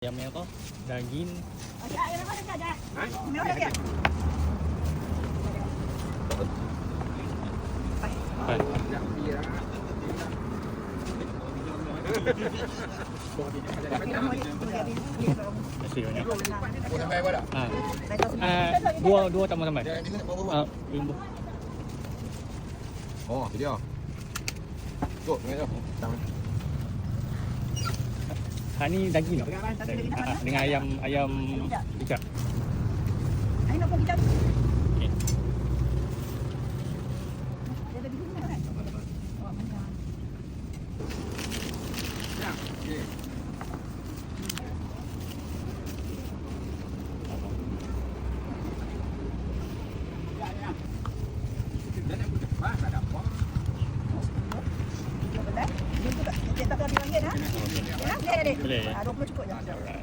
Ayam merah, daging. Ayam mana saja? Merah lagi. Nasi banyak. Dua tambah-tambah. Bumbu. Oh, dia. Tuh, ni tu. Ni daging tau. Dengan ayam kicap. Ayam nak pun kicap. Okey. Dia ada di sini kan? Oh, banyak. Ya, okey. Dia juga. Dia tak tahu RM5 ha? Ya, dia. Boleh. 20 cukup je.